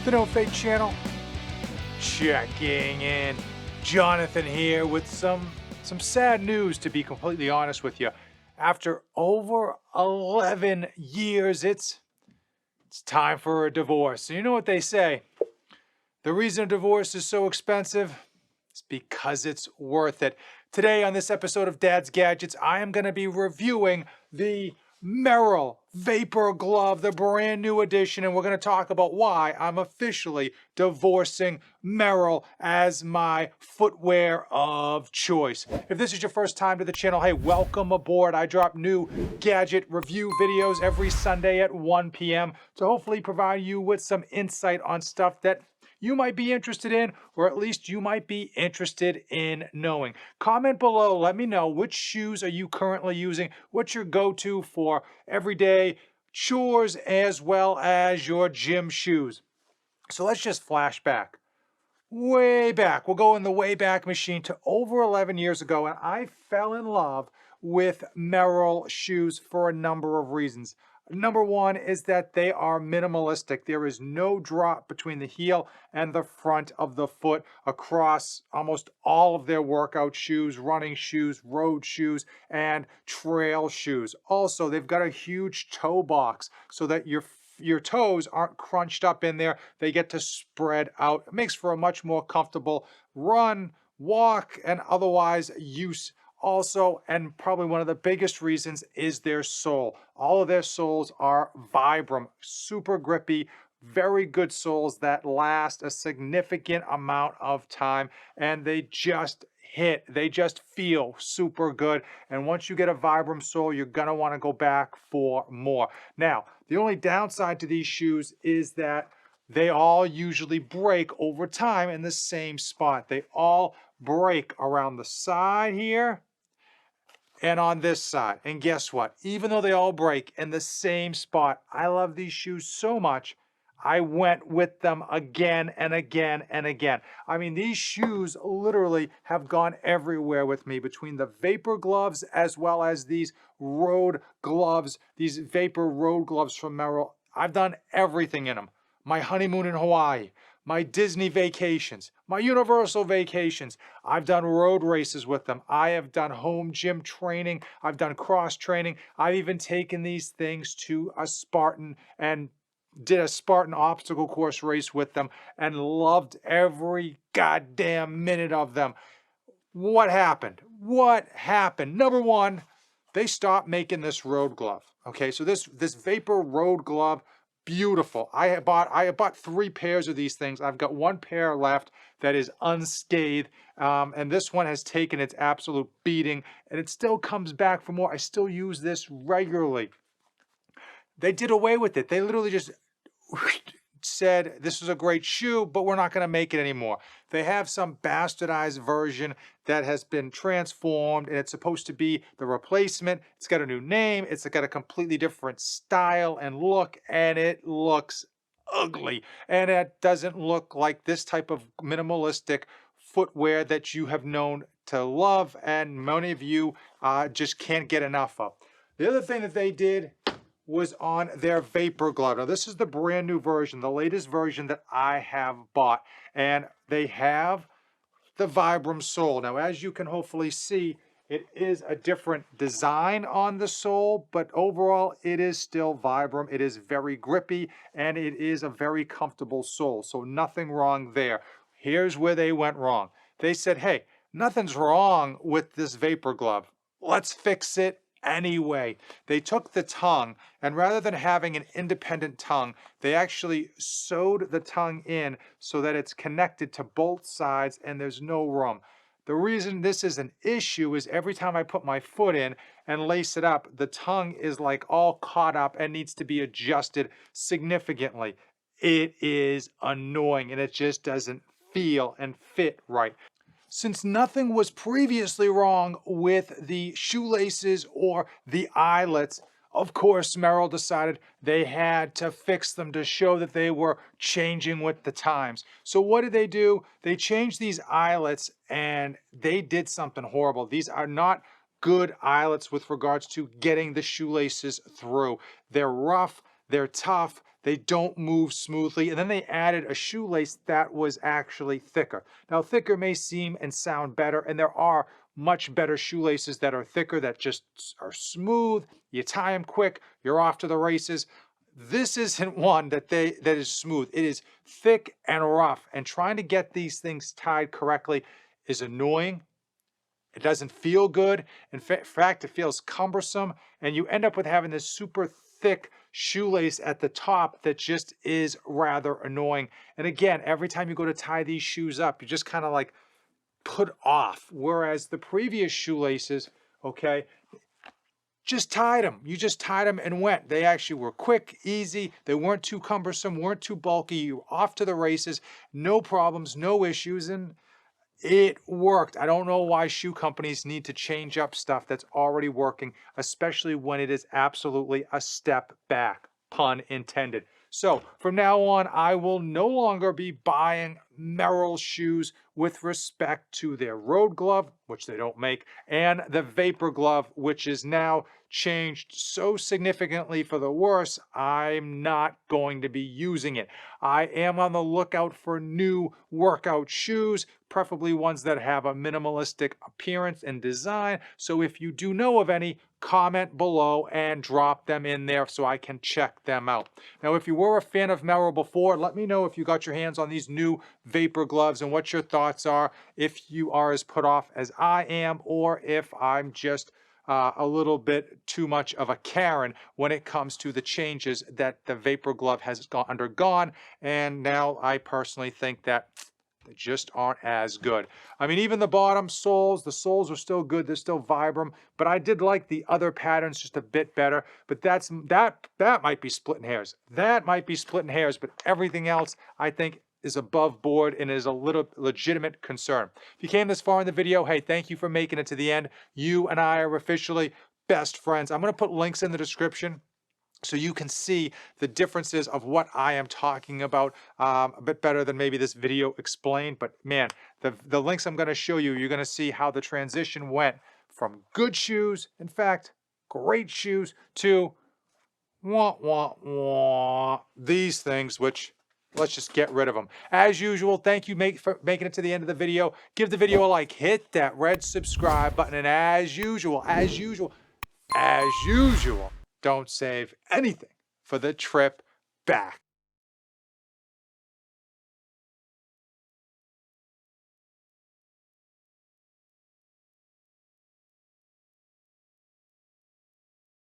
The No Fake channel, checking in. Jonathan here with some sad news, to be completely honest with you. After over 11 years, it's time for a divorce. And you know what they say? The reason a divorce is so expensive is because it's worth it. Today on this episode of Dad's Gadgets, I am going to be reviewing the Merrell Vapor Glove, the brand new edition, and we're going to talk about why I'm officially divorcing Merrell as my footwear of choice. If this is your first time to the channel, hey, welcome aboard. I drop new gadget review videos every Sunday at 1 p.m. to hopefully provide you with some insight on stuff that you might be interested in, or at least you might be interested in knowing. Comment below, let me know which shoes are you currently using, what's your go-to for everyday chores as well as your gym shoes. So let's just flash back. Way back, we'll go in the way back machine to over 11 years ago, and I fell in love with Merrell shoes for a number of reasons. Number one is that they are minimalistic. There is no drop between the heel and the front of the foot across almost all of their workout shoes, running shoes, road shoes, and trail shoes. Also, they've got a huge toe box so that your toes aren't crunched up in there. They get to spread out. It makes for a much more comfortable run, walk, and otherwise use. Also, and probably one of the biggest reasons, is their sole. All of their soles are Vibram, super grippy, very good soles that last a significant amount of time, and they just feel super good. And once you get a Vibram sole, you're gonna want to go back for more. Now, the only downside to these shoes is that they all usually break over time in the same spot. They all break around the side here and on this side. And guess what? Even though they all break in the same spot, I love these shoes so much, I went with them again and again and again. I mean, these shoes literally have gone everywhere with me, between the Vapor gloves as well as these road gloves, these Vapor road gloves from Merrell. I've done everything in them. My honeymoon in Hawaii, my Disney vacations, my Universal vacations. I've done road races with them. I have done home gym training. I've done cross training. I've even taken these things to a Spartan and did a Spartan obstacle course race with them and loved every goddamn minute of them. What happened? What happened? Number one, they stopped making this road glove. Okay, so this Vapor road glove, beautiful. I bought 3 pairs of these things. I've got 1 pair left that is unscathed, and this one has taken its absolute beating, and it still comes back for more. I still use this regularly. They did away with it. They literally just said, this is a great shoe, but we're not going to make it anymore. They have some bastardized version that has been transformed, and it's supposed to be the replacement. It's got a new name. It's got a completely different style and look, and it looks ugly. And it doesn't look like this type of minimalistic footwear that you have known to love, and many of you just can't get enough of. The other thing that they did was on their Vapor glove. Now, this is the brand new version, the latest version that I have bought, and they have the Vibram sole. Now, as you can hopefully see, it is a different design on the sole, but overall it is still Vibram. It is very grippy, and it is a very comfortable sole, so nothing wrong there. Here's where they went wrong. They said, hey, nothing's wrong with this Vapor glove. Let's fix it anyway. They took the tongue, and rather than having an independent tongue, they actually sewed the tongue in so that it's connected to both sides and there's no room. The reason this is an issue is every time I put my foot in and lace it up, the tongue is like all caught up and needs to be adjusted significantly. It is annoying, and it just doesn't feel and fit right. Since nothing was previously wrong with the shoelaces or the eyelets, of course, Merrell decided they had to fix them to show that they were changing with the times. So what did they do? They changed these eyelets, and they did something horrible. These are not good eyelets with regards to getting the shoelaces through. They're rough, they're tough, They don't move smoothly. And then they added a shoelace that was actually thicker. Now, thicker may seem and sound better, and there are much better shoelaces that are thicker, that just are smooth. You tie them quick, you're off to the races. This isn't one that is smooth. It is thick and rough, and trying to get these things tied correctly is annoying. It doesn't feel good. In fact, it feels cumbersome, and you end up with having this super thick shoelace at the top that just is rather annoying. And again, every time you go to tie these shoes up, you just kind of like put off. Whereas the previous shoelaces, okay, just tied them. You just tied them and went. They actually were quick, easy. They weren't too cumbersome, weren't too bulky. You were off to the races, no problems, no issues, and it worked. I don't know why shoe companies need to change up stuff that's already working, especially when it is absolutely a step back, pun intended. So from now on, I will no longer be buying Merrell shoes with respect to their road glove, which they don't make, and the vapor glove, which is now changed so significantly for the worse, I'm not going to be using it. I am on the lookout for new workout shoes, preferably ones that have a minimalistic appearance and design. So if you do know of any, comment below and drop them in there so I can check them out. Now, if you were a fan of Merrell before, let me know if you got your hands on these new vapor gloves and what your thoughts are, if you are as put off as I am, or if I'm just a little bit too much of a Karen when it comes to the changes that the vapor glove has undergone. And now I personally think that they just aren't as good. I mean, even the bottom soles, the soles are still good. They're still Vibram, but I did like the other patterns just a bit better. But that might be splitting hairs. That might be splitting hairs, but everything else I think is above board and is a little legitimate concern. If you came this far in the video, hey, thank you for making it to the end. You and I are officially best friends. I'm going to put links in the description so you can see the differences of what I am talking about a bit better than maybe this video explained. But man, the links I'm going to show you, you're going to see how the transition went from good shoes, in fact, great shoes, to these things, which let's just get rid of them. As usual, thank you for making it to the end of the video. Give the video a like, hit that red subscribe button, and as usual, don't save anything for the trip back.